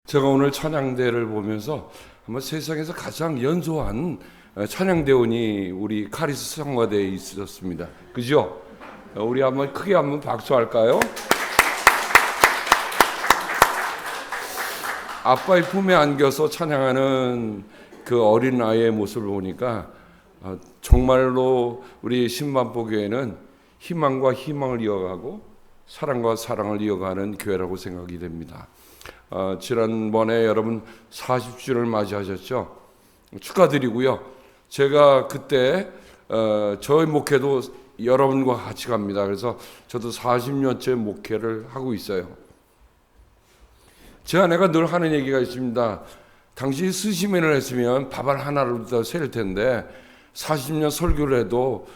제가 오늘 찬양대를 보면서 아마 세상에서 가장 연소한 찬양대원이 우리 카리스 성화대에 있었습니다. 그죠? 우리 한번 크게 한번 박수할까요? 아빠의 품에 안겨서 찬양하는 그 어린 아이의 모습을 보니까 정말로 우리 신반포교회는 희망과 희망을 이어가고 사랑과 사랑을 이어가는 교회라고 생각이 됩니다. 지난번에 여러분 40주를 맞이하셨죠? 축하드리고요. 제가 그때 저희 목회도 여러분과 같이 갑니다. 그래서 저도 40년째 목회를 하고 있어요. 제 아내가 늘 하는 얘기가 있습니다. 당신이 스시맨을 했으면 밥알 하나를 더 셀 텐데 40년 설교를 해도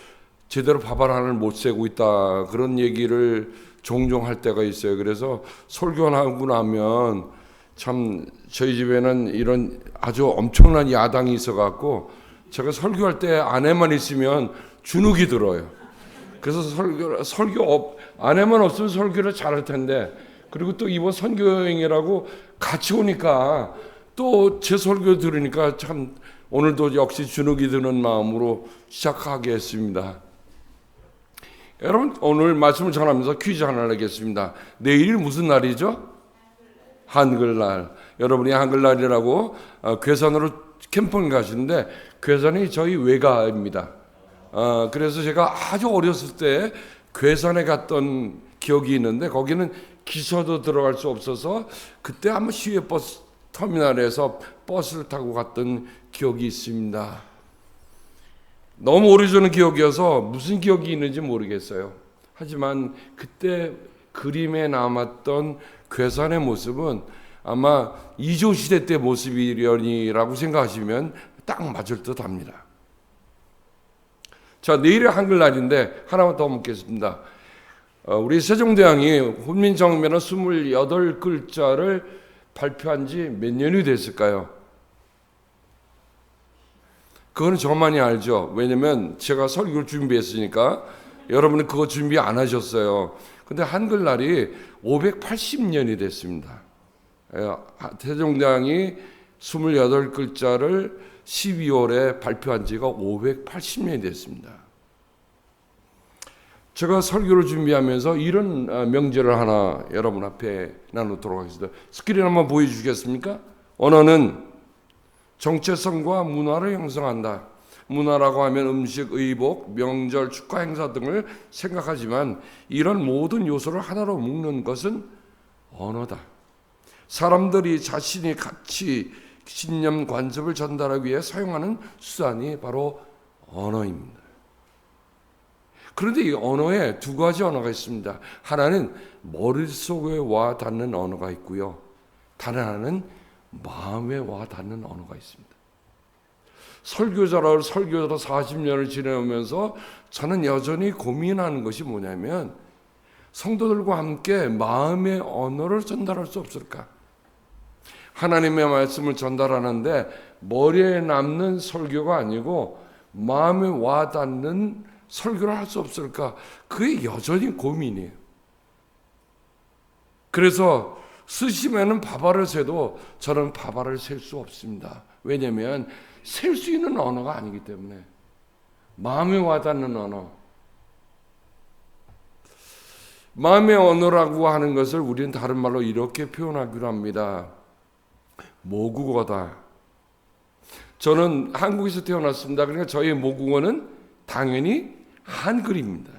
제대로 밥알 하나를 못 세고 있다. 그런 얘기를 종종 할 때가 있어요. 그래서 설교하고 나면 참 저희 집에는 이런 아주 엄청난 야당이 있어갖고 제가 설교할 때 아내만 있으면 주눅이 들어요. 그래서 설교 아내만 없으면 설교를 잘할 텐데, 그리고 또 이번 선교여행이라고 같이 오니까 또 제 설교 들으니까 참 오늘도 역시 주눅이 드는 마음으로 시작하게 했습니다. 여러분, 오늘 말씀을 전하면서 퀴즈 하나 내겠습니다. 내일이 무슨 날이죠? 한글날. 여러분이 한글날이라고 괴산으로 캠핑 가시는데, 괴산이 저희 외가입니다. 그래서 제가 아주 어렸을 때 괴산에 갔던 기억이 있는데, 거기는 기차도 들어갈 수 없어서 그때 아마 시외버스 터미널에서 버스를 타고 갔던 기억이 있습니다. 너무 오래전의 기억이어서 무슨 기억이 있는지 모르겠어요. 하지만 그때 그림에 남았던 괴산의 모습은 아마 이조 시대 때 모습이려니라고 생각하시면 딱 맞을 듯 합니다. 자, 내일이 한글날인데 하나만 더 묻겠습니다. 우리 세종대왕이 훈민정음에는 28글자를 발표한 지 몇 년이 됐을까요? 그거는 저만이 알죠. 왜냐면 제가 설교를 준비했으니까. 여러분은 그거 준비 안 하셨어요. 근데 한글날이 580년이 됐습니다. 세종대왕이 28글자를 12월에 발표한 지가 580년이 됐습니다. 제가 설교를 준비하면서 이런 명제를 하나 여러분 앞에 나누도록 하겠습니다. 스크린 한번 보여주시겠습니까? 언어는 정체성과 문화를 형성한다. 문화라고 하면 음식, 의복, 명절, 축하 행사 등을 생각하지만 이런 모든 요소를 하나로 묶는 것은 언어다. 사람들이 자신의 가치, 신념, 관습을 전달하기 위해 사용하는 수단이 바로 언어입니다. 그런데 이 언어에 두 가지 언어가 있습니다. 하나는 머릿속에 와 닿는 언어가 있고요. 다른 하나는 마음에 와 닿는 언어가 있습니다. 설교자로 40년을 지내오면서 저는 여전히 고민하는 것이 뭐냐면, 성도들과 함께 마음의 언어를 전달할 수 없을까? 하나님의 말씀을 전달하는데 머리에 남는 설교가 아니고 마음에 와 닿는 설교를 할 수 없을까? 그게 여전히 고민이에요. 그래서 스시맨은 밥알을 세도 저는 밥알을 셀 수 없습니다. 왜냐하면 셀 수 있는 언어가 아니기 때문에. 마음에 와닿는 언어. 마음의 언어라고 하는 것을 우리는 다른 말로 이렇게 표현하기로 합니다. 모국어다. 저는 한국에서 태어났습니다. 그러니까 저희 모국어는 당연히 한글입니다.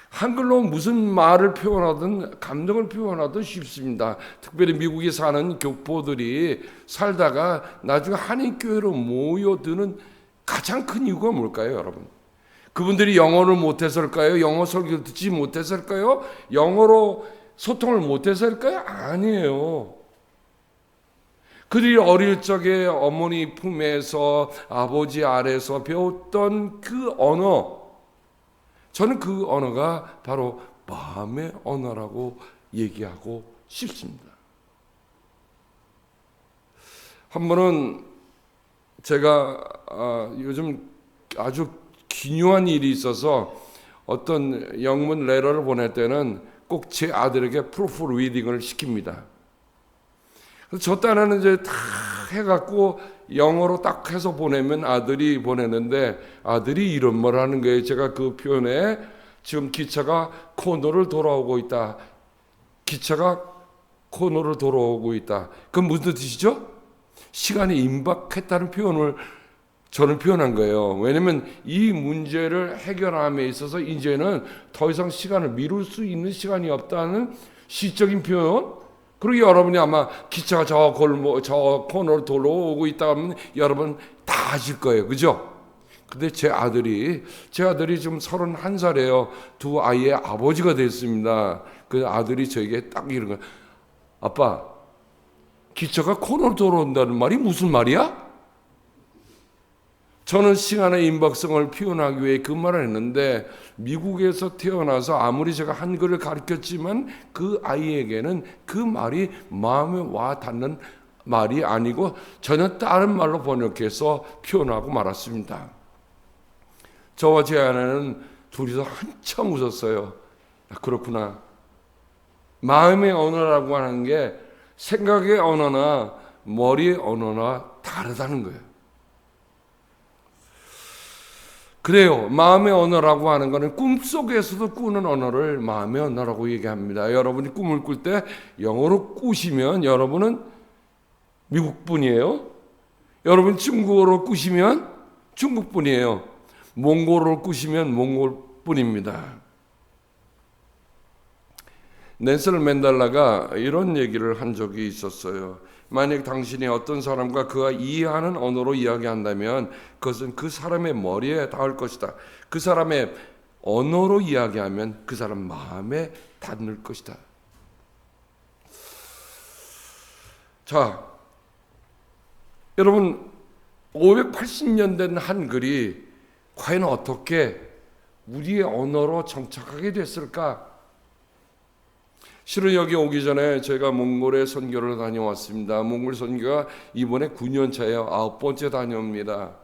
한글로 무슨 말을 표현하든 감정을 표현하든 쉽습니다. 특별히 미국에 사는 교포들이 살다가 나중에 한인교회로 모여드는 가장 큰 이유가 뭘까요, 여러분? 그분들이 영어를 못해서일까요? 영어 설교를 듣지 못해서일까요? 영어로 소통을 못해서일까요? 아니에요. 그들이 어릴 적에 어머니 품에서 아버지 아래서 배웠던 그 언어, 저는 그 언어가 바로 마음의 언어라고 얘기하고 싶습니다. 한 번은 제가 요즘 아주 기묘한 일이 있어서 어떤 영문 레터를 보낼 때는 꼭 제 아들에게 프루프 리딩을 시킵니다. 저 딴에는 이제 다 해갖고 영어로 딱 해서 보내면 아들이 보내는데 아들이 이런 말 하는 거예요. 제가 그 표현에 지금 기차가 코너를 돌아오고 있다. 기차가 코너를 돌아오고 있다. 그건 무슨 뜻이죠? 시간이 임박했다는 표현을 저는 표현한 거예요. 왜냐하면 이 문제를 해결함에 있어서 이제는 더 이상 시간을 미룰 수 있는 시간이 없다는 시적인 표현. 그리고 여러분이 아마 기차가 저 코너로 돌아오고 있다 하면 여러분 다 아실 거예요. 그죠? 근데 제 아들이 지금 31살이에요. 두 아이의 아버지가 됐습니다. 그 아들이 저에게 딱 이런 거예요. 아빠, 기차가 코너로 돌아온다는 말이 무슨 말이야? 저는 시간의 임박성을 표현하기 위해 그 말을 했는데 미국에서 태어나서 아무리 제가 한글을 가르쳤지만 그 아이에게는 그 말이 마음에 와 닿는 말이 아니고 전혀 다른 말로 번역해서 표현하고 말았습니다. 저와 제 아내는 둘이서 한참 웃었어요. 그렇구나. 마음의 언어라고 하는 게 생각의 언어나 머리의 언어나 다르다는 거예요. 그래요. 마음의 언어라고 하는 것은 꿈속에서도 꾸는 언어를 마음의 언어라고 얘기합니다. 여러분이 꿈을 꿀 때 영어로 꾸시면 여러분은 미국 분이에요. 여러분 중국어로 꾸시면 중국 분이에요. 몽골어로 꾸시면 몽골 분입니다. 넬슨 맨델라가 이런 얘기를 한 적이 있었어요. 만약 당신이 어떤 사람과 그가 이해하는 언어로 이야기한다면 그것은 그 사람의 머리에 닿을 것이다. 그 사람의 언어로 이야기하면 그 사람 마음에 닿을 것이다. 자, 여러분 580년 된 한글이 과연 어떻게 우리의 언어로 정착하게 됐을까? 실은 여기 오기 전에 제가 몽골에 선교를 다녀왔습니다. 몽골 선교가 이번에 9년 차예요. 9번째 다녀옵니다.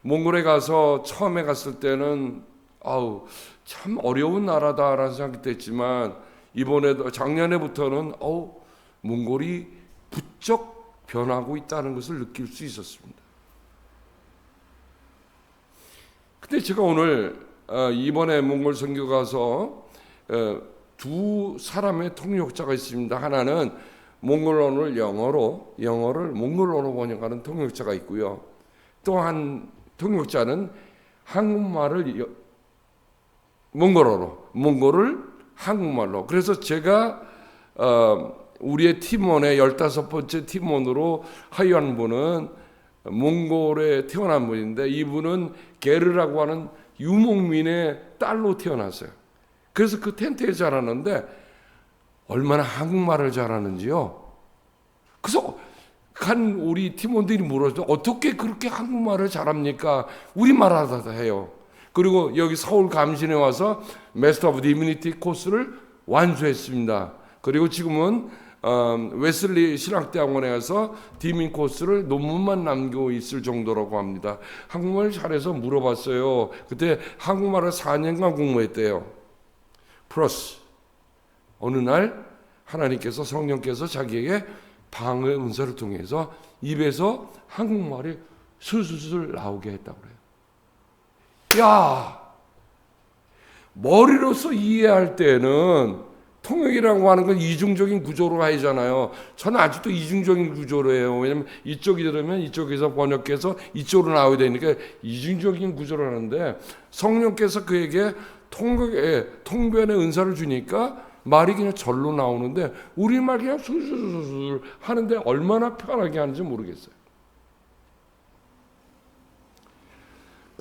몽골에 가서 처음에 갔을 때는 참 어려운 나라다라는 생각이 됐지만 이번에도 작년에부터는 몽골이 부쩍 변하고 있다는 것을 느낄 수 있었습니다. 근데 제가 오늘 이번에 몽골 선교 가서 두 사람의 통역자가 있습니다. 하나는 몽골어를 영어를 몽골어로 번역하는 통역자가 있고요. 또 한 통역자는 한국말을 몽골어를 한국말로. 그래서 제가 우리의 팀원의 15번째 팀원으로 하여한 분은 몽골에 태어난 분인데 이분은 게르라고 하는 유목민의 딸로 태어났어요. 그래서 그 텐트에 자랐는데 얼마나 한국말을 잘하는지요. 그래서 우리 팀원들이 물어서 어떻게 그렇게 한국말을 잘합니까? 우리말 하다 해요. 그리고 여기 서울 감신에 와서 마스터 오브 디비니티 코스를 완수했습니다. 그리고 지금은 웨슬리 신학대학원에 가서 디민 코스를 논문만 남기고 있을 정도라고 합니다. 한국말 잘해서 물어봤어요. 그때 한국말을 4년간 공부했대요. 플러스 어느 날 하나님께서 성령께서 자기에게 방언의 은사를 통해서 입에서 한국말이 술술술 나오게 했다고 그래요. 야, 머리로서 이해할 때는 통역이라고 하는 건 이중적인 구조로 하잖아요. 저는 아직도 이중적인 구조로 해요. 왜냐하면 이쪽이 들으면 이쪽에서 번역해서 이쪽으로 나와야 되니까 이중적인 구조로 하는데 성령께서 그에게 통변의 은사를 주니까 말이 그냥 절로 나오는데 우리말 그냥 술술술 하는데 얼마나 편하게 하는지 모르겠어요.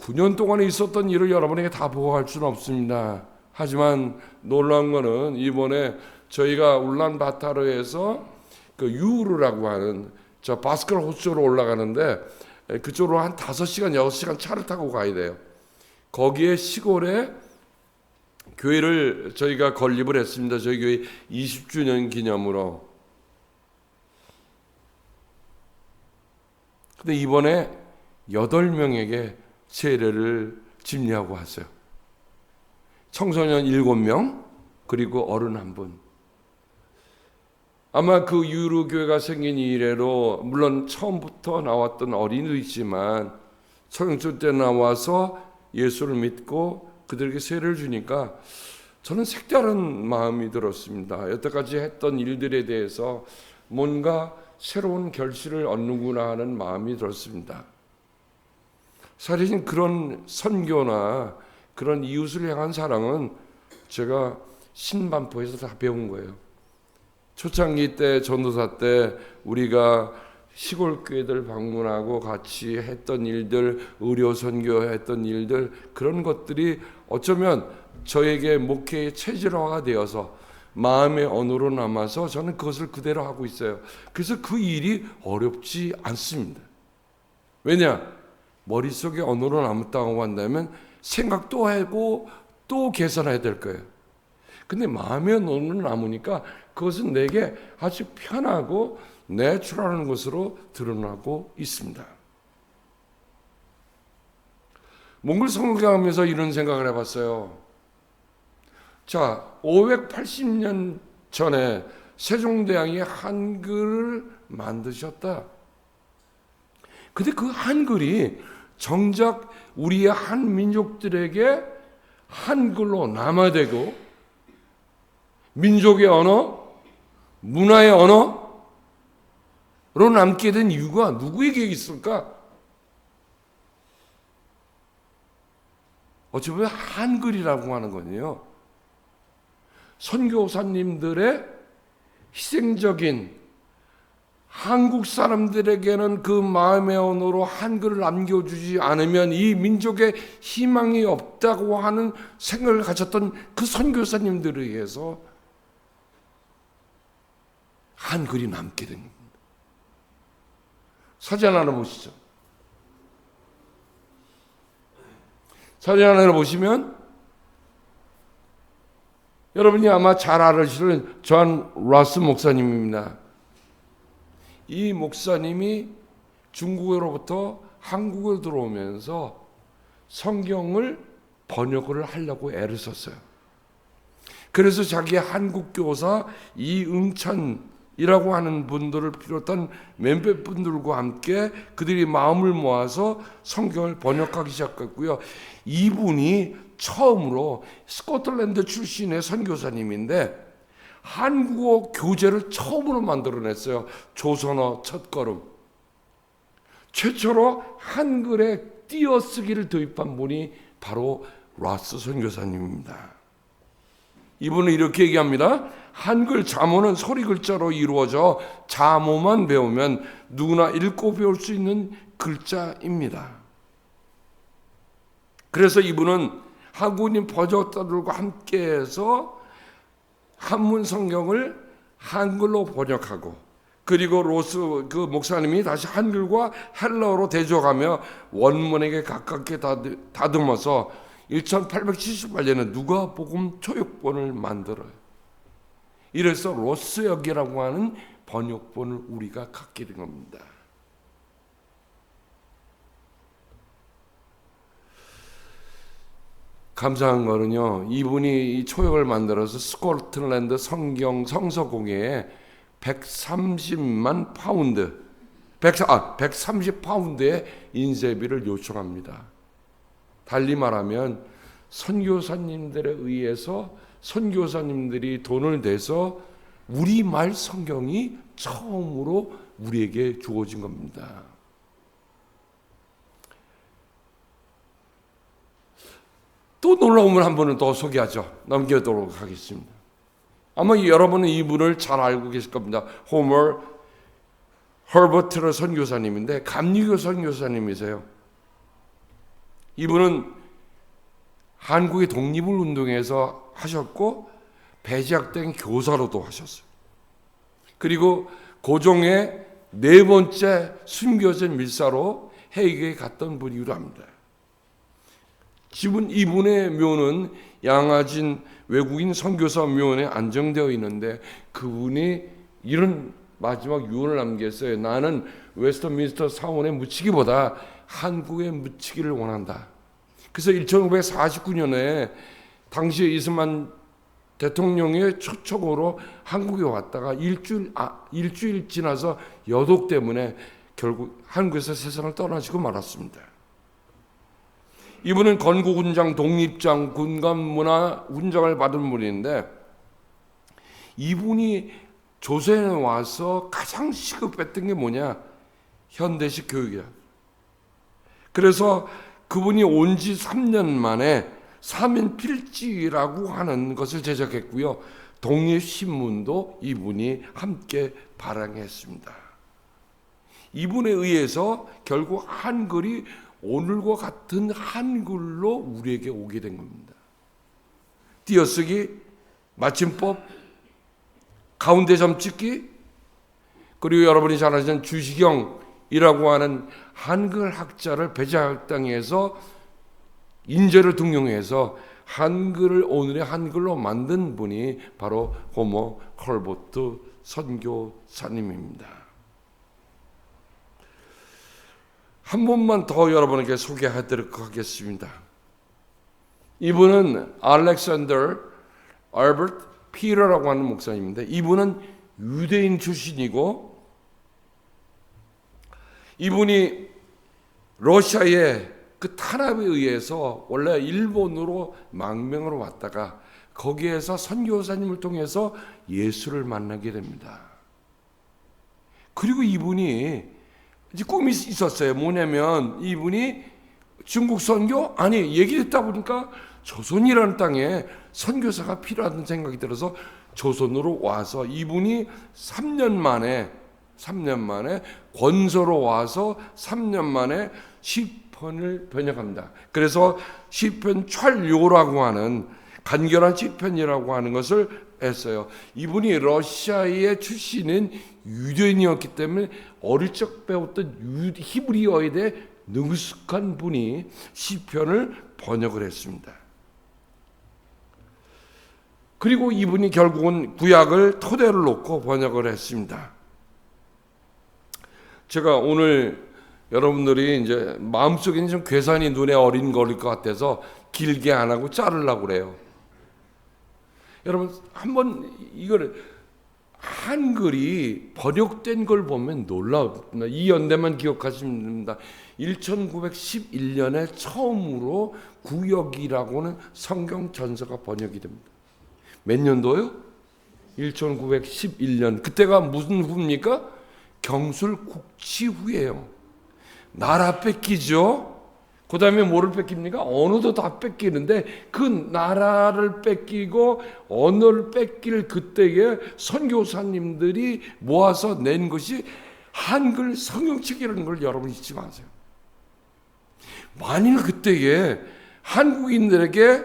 9년 동안에 있었던 일을 여러분에게 다 보고할 수는 없습니다. 하지만 놀라운 거는 이번에 저희가 울란바타르에서 그 유르라고 하는 저 바스칼 호수로 올라가는데 그쪽으로 한 5시간, 6시간 차를 타고 가야 돼요. 거기에 시골에 교회를 저희가 건립을 했습니다. 저희 교회 20주년 기념으로. 근데 이번에 8명에게 세례를 집례하고 왔어요. 청소년 7명, 그리고 어른 1분. 아마 그 유로 교회가 생긴 이래로 물론 처음부터 나왔던 어린이도 있지만 초등학교 때 나와서 예수를 믿고 그들에게 세례를 주니까 저는 색다른 마음이 들었습니다. 여태까지 했던 일들에 대해서 뭔가 새로운 결실을 얻는구나 하는 마음이 들었습니다. 사실은 그런 선교나 그런 이웃을 향한 사랑은 제가 신반포에서 다 배운 거예요. 초창기 때 전도사 때 우리가 시골 교회들 방문하고 같이 했던 일들, 의료 선교했던 일들, 그런 것들이 어쩌면 저에게 목회의 체질화가 되어서 마음의 언어로 남아서 저는 그것을 그대로 하고 있어요. 그래서 그 일이 어렵지 않습니다. 왜냐? 머릿속에 언어로 남았다고 한다면 생각도 하고 또 개선해야 될 거예요. 근데 마음의 언어로 남으니까 그것은 내게 아주 편하고 내추럴한 것으로 드러나고 있습니다. 몽골 선교하면서 이런 생각을 해봤어요. 자, 580년 전에 세종대왕이 한글을 만드셨다. 근데 그 한글이 정작 우리의 한 민족들에게 한글로 남아되고 민족의 언어, 문화의 언어로 남게 된 이유가 누구에게 있을까? 어찌 보면 한글이라고 하는 거는요, 선교사님들의 희생적인 한국 사람들에게는 그 마음의 언어로 한글을 남겨주지 않으면 이 민족의 희망이 없다고 하는 생각을 가졌던 그 선교사님들에 의해서 한글이 남게 된 겁니다. 사진 하나 보시죠. 사진 하나 보시면 여러분이 아마 잘 아시는 존 로스 목사님입니다. 이 목사님이 중국으로부터 한국에 들어오면서 성경을 번역을 하려고 애를 썼어요. 그래서 자기 한국 교사 이응찬이라고 하는 분들을 비롯한 몇몇 분들과 함께 그들이 마음을 모아서 성경을 번역하기 시작했고요. 이분이 처음으로 스코틀랜드 출신의 선교사님인데 한국어 교재를 처음으로 만들어냈어요. 조선어 첫걸음. 최초로 한글에 띄어쓰기를 도입한 분이 바로 로스 선교사님입니다. 이분은 이렇게 얘기합니다. 한글 자모는 소리 글자로 이루어져 자모만 배우면 누구나 읽고 배울 수 있는 글자입니다. 그래서 이분은 한국인 번역자들과 함께해서 한문 성경을 한글로 번역하고 그리고 로스 그 목사님이 다시 한글과 헬라어로 대조하며 원문에게 가깝게 다듬어서 1878년에 누가복음 초역본을 만들어요. 이래서 로스역이라고 하는 번역본을 우리가 갖게 된 겁니다. 감사한 거는요, 이분이 이 초역을 만들어서 스코틀랜드 성경 성서공예에 130만 파운드, 130파운드의 인쇄비를 요청합니다. 달리 말하면 선교사님들에 의해서 선교사님들이 돈을 내서 우리말 성경이 처음으로 우리에게 주어진 겁니다. 또 놀라운 분 한 분은 더 소개하죠. 넘겨도록 하겠습니다. 아마 여러분은 이분을 잘 알고 계실 겁니다. 호머 허버트 선교사님인데 감리교 선교사님이세요. 이분은 한국의 독립을 운동해서 하셨고 배제학된 교사로도 하셨어요. 그리고 고종의 네 번째 순교전 밀사로 해외에 갔던 분이기도 합니다. 이분의 묘는 양화진 외국인 선교사 묘원에 안정되어 있는데 그분이 이런 마지막 유언을 남겼어요. 나는 웨스트민스터 사원에 묻히기보다 한국에 묻히기를 원한다. 그래서 1949년에 당시에 이스만 대통령의 초청으로 한국에 왔다가 일주일 지나서 여독 때문에 결국 한국에서 세상을 떠나시고 말았습니다. 이분은 건국훈장, 독립장, 군관문화 훈장을 받은 분인데 이분이 조선에 와서 가장 시급했던 게 뭐냐? 현대식 교육이야. 그래서 그분이 온 지 3년 만에 사면필지라고 하는 것을 제작했고요. 독립신문도 이분이 함께 발행했습니다. 이분에 의해서 결국 한글이 오늘과 같은 한글로 우리에게 오게 된 겁니다. 띄어쓰기, 맞춤법, 가운데 점 찍기, 그리고 여러분이 잘 아시는 주시경이라고 하는 한글 학자를 배제학당에서 인재를 등용해서 한글을 오늘의 한글로 만든 분이 바로 호모 컬보트 선교사님입니다. 한 번만 더 여러분에게 소개해드리도록 하겠습니다. 이분은 알렉산더 알버트 피러라고 하는 목사님인데 이분은 유대인 출신이고 이분이 러시아의 그 탄압에 의해서 원래 일본으로 망명으로 왔다가 거기에서 선교사님을 통해서 예수를 만나게 됩니다. 그리고 이분이 이제 꿈이 있었어요. 뭐냐면 이분이 중국 선교? 아니, 얘기 듣다 보니까 조선이라는 땅에 선교사가 필요하다는 생각이 들어서 조선으로 와서 이분이 3년 만에 권서로 와서 3년 만에 시편을 번역합니다. 그래서 시편 철요라고 하는 간결한 시편이라고 하는 것을 했어요. 이분이 러시아의 출신인 유대인이었기 때문에 어릴 적 배웠던 히브리어에 대해 능숙한 분이 시편을 번역을 했습니다. 그리고 이분이 결국은 구약을 토대로 놓고 번역을 했습니다. 제가 오늘 여러분들이 이제 마음속에는 좀 괴산이 눈에 어린 거릴 것 같아서 길게 안 하고 자르려고 그래요. 여러분 한번 이걸 한글이 번역된 걸 보면 놀라웁니다. 이 연대만 기억하시면 됩니다. 1911년에 처음으로 구역이라고는 성경 전서가 번역이 됩니다. 몇 년도요? 1911년. 그때가 무슨 후입니까? 경술 국치 후예요. 나라 뺏기죠. 그 다음에 뭐를 뺏깁니까? 언어도 다 뺏기는데 그 나라를 뺏기고 언어를 뺏길 그때에 선교사님들이 모아서 낸 것이 한글 성경책이라는 걸 여러분 잊지 마세요. 만일 그때에 한국인들에게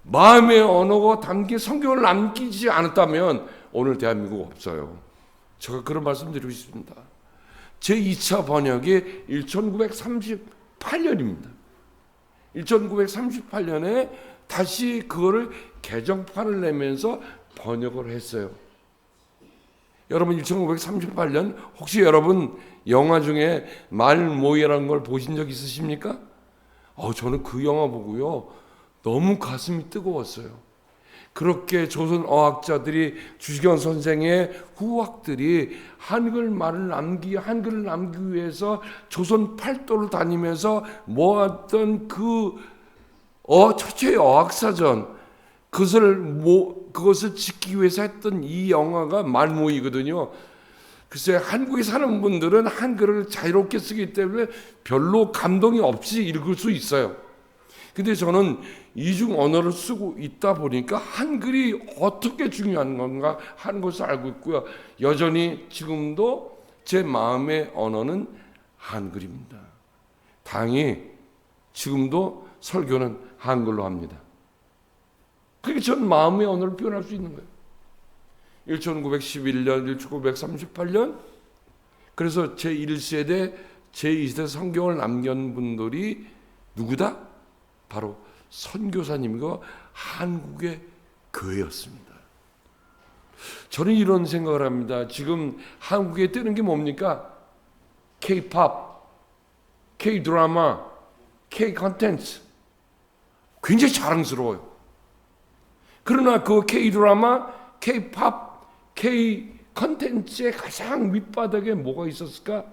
마음의 언어가 담긴 성경을 남기지 않았다면 오늘 대한민국 없어요. 제가 그런 말씀 드리고 싶습니다. 제2차 번역이 1938년입니다. 1938년에 다시 그거를 개정판을 내면서 번역을 했어요. 여러분 1938년 혹시 여러분 영화 중에 말모이라는 걸 보신 적 있으십니까? 저는 그 영화 보고요 너무 가슴이 뜨거웠어요. 그렇게 조선 어학자들이 주시경 선생의 후학들이 한글을 남기기 위해서 조선 팔도를 다니면서 모았던 그 최초의 어학사전 그것을 지키기 위해서 했던 이 영화가 말모이거든요. 글쎄 한국에 사는 분들은 한글을 자유롭게 쓰기 때문에 별로 감동이 없이 읽을 수 있어요. 근데 저는 이중 언어를 쓰고 있다 보니까 한글이 어떻게 중요한 건가 하는 것을 알고 있고요. 여전히 지금도 제 마음의 언어는 한글입니다. 다행히 지금도 설교는 한글로 합니다. 그러니까 전 마음의 언어를 표현할 수 있는 거예요. 1911년, 1938년 그래서 제1세대, 제2세대 성경을 남긴 분들이 누구다? 바로 선교사님과 한국의 교회였습니다. 저는 이런 생각을 합니다. 지금 한국에 뜨는 게 뭡니까? K-pop, K-드라마, K-컨텐츠. 굉장히 자랑스러워요. 그러나 그 K-드라마, K-팝, K-컨텐츠의 가장 밑바닥에 뭐가 있었을까?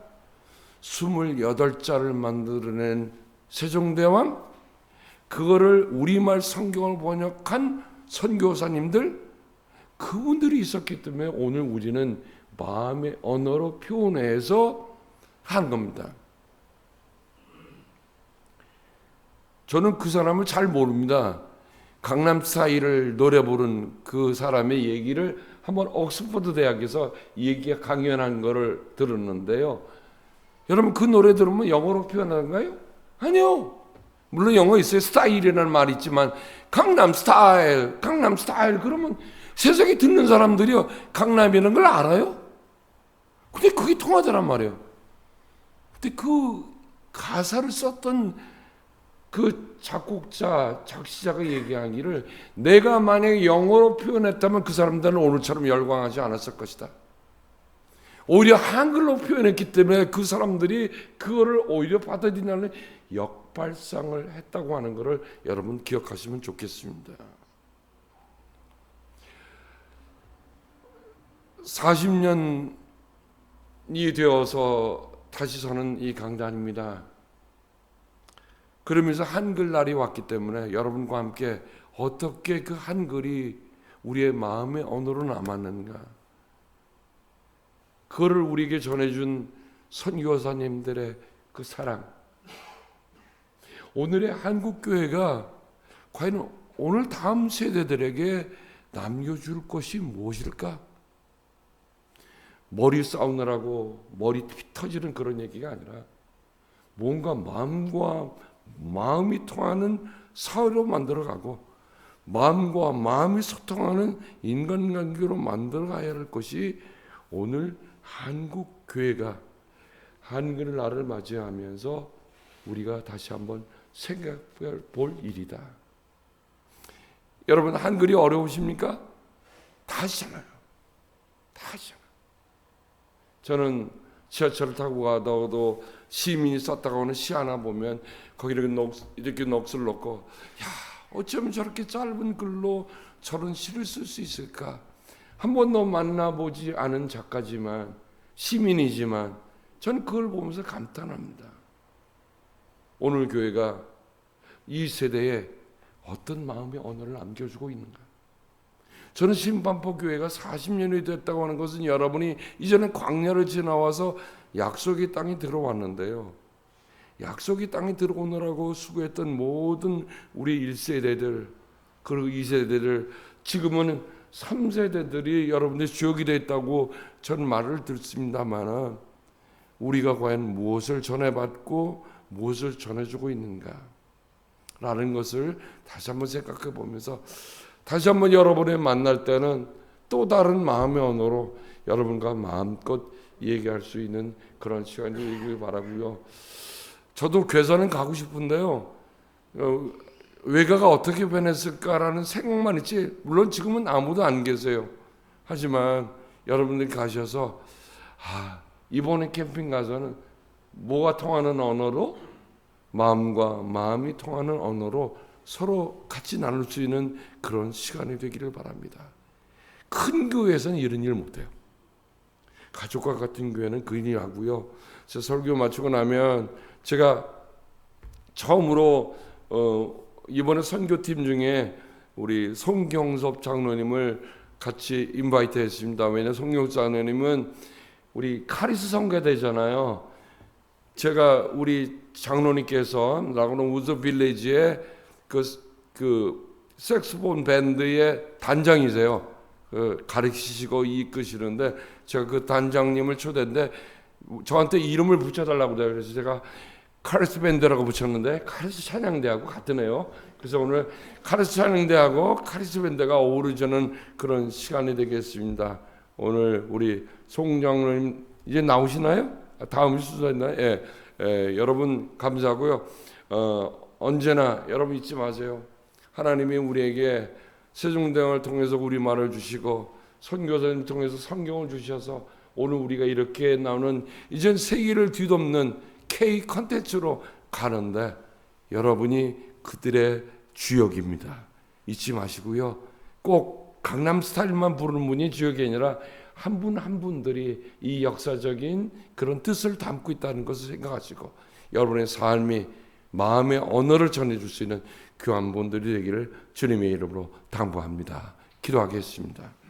28자를 만들어낸 세종대왕, 그거를 우리말 성경을 번역한 선교사님들, 그분들이 있었기 때문에 오늘 우리는 마음의 언어로 표현해서 한 겁니다. 저는 그 사람을 잘 모릅니다. 강남스타일을 노래 부른 그 사람의 얘기를 한번 옥스퍼드 대학에서 얘기가 강연한 거를 들었는데요. 여러분 그 노래 들으면 영어로 표현하는가요? 아니요. 물론 영어 있어요. 스타일이라는 말이 있지만 강남스타일 그러면 세상에 듣는 사람들이요 강남이라는 걸 알아요? 근데 그게 통하더란 말이에요. 근데 그 가사를 썼던 그 작곡자, 작시자가 얘기하기를 내가 만약에 영어로 표현했다면 그 사람들은 오늘처럼 열광하지 않았을 것이다. 오히려 한글로 표현했기 때문에 그 사람들이 그거를 오히려 받아들이는 역발상을 했다고 하는 것을 여러분 기억하시면 좋겠습니다. 40년이 되어서 다시 서는 이 강단입니다. 그러면서 한글날이 왔기 때문에 여러분과 함께 어떻게 그 한글이 우리의 마음의 언어로 남았는가, 그거를 우리에게 전해준 선교사님들의 그 사랑, 오늘의 한국교회가 과연 오늘 다음 세대들에게 남겨줄 것이 무엇일까? 머리 싸우느라고 머리 터지는 그런 얘기가 아니라 뭔가 마음과 마음이 통하는 사회로 만들어가고 마음과 마음이 소통하는 인간관계로 만들어가야 할 것이 오늘 한국교회가 한글날을 맞이하면서 우리가 다시 한번 생각해 볼 일이다. 여러분 한글이 어려우십니까? 다 하시잖아요. 다 하시잖아요. 저는 지하철을 타고 가다가도 시민이 썼다가 오는 시 하나 보면 거기를 이렇게 넋을 놓고 야 어쩌면 저렇게 짧은 글로 저런 시를 쓸 수 있을까? 한 번도 만나보지 않은 작가지만 시민이지만 저는 그걸 보면서 감탄합니다. 오늘 교회가 이 세대에 어떤 마음의 언어를 남겨주고 있는가? 저는 신반포 교회가 40년이 됐다고 하는 것은 여러분이 이전에 광야를 지나와서 약속의 땅이 들어왔는데요. 약속의 땅이 들어오느라고 수고했던 모든 우리 1세대들 그리고 2세대들 지금은 3세대들이 여러분들의 주역이 됐다고 저는 말을 듣습니다만 우리가 과연 무엇을 전해받고 무엇을 전해주고 있는가 라는 것을 다시 한번 생각해 보면서 다시 한번 여러분을 만날 때는 또 다른 마음의 언어로 여러분과 마음껏 얘기할 수 있는 그런 시간이 되길 바라고요. 저도 괴산은 가고 싶은데요. 외가가 어떻게 변했을까라는 생각만 있지 물론 지금은 아무도 안 계세요. 하지만 여러분들이 가셔서 이번에 캠핑 가서는 뭐가 통하는 언어로 마음과 마음이 통하는 언어로 서로 같이 나눌 수 있는 그런 시간이 되기를 바랍니다. 큰 교회에서는 이런 일 못해요. 가족과 같은 교회는 그 일이 하고요. 제가 설교 마치고 나면 제가 처음으로 이번에 선교팀 중에 우리 송경섭 장로님을 같이 인바이트 했습니다. 왜냐하면 송경섭 장로님은 우리 카리스 선교대잖아요. 제가 우리 장로님께서 라고는 우드 빌리지의 그 색소폰 밴드의 단장이세요. 가르치시고 이끄시는데 제가 그 단장님을 초대했는데 저한테 이름을 붙여달라고 그래요. 그래서 제가 카리스 밴드라고 붙였는데 카리스 찬양대하고 같으네요. 그래서 오늘 카리스 찬양대하고 카리스 밴드가 어우러지는 그런 시간이 되겠습니다. 오늘 우리 송 장로님 이제 나오시나요? 다음 순서였나요? 예, 여러분 감사하고요. 언제나 여러분 잊지 마세요. 하나님이 우리에게 세종대왕을 통해서 우리말을 주시고 선교사님 통해서 성경을 주셔서 오늘 우리가 이렇게 나오는 이젠 세계를 뒤덮는 K 컨텐츠로 가는데 여러분이 그들의 주역입니다. 잊지 마시고요. 꼭 강남 스타일만 부르는 분이 주역이 아니라 한 분 한 분들이 이 역사적인 그런 뜻을 담고 있다는 것을 생각하시고 여러분의 삶이 마음의 언어를 전해줄 수 있는 귀한 분들이 되기를 주님의 이름으로 당부합니다. 기도하겠습니다.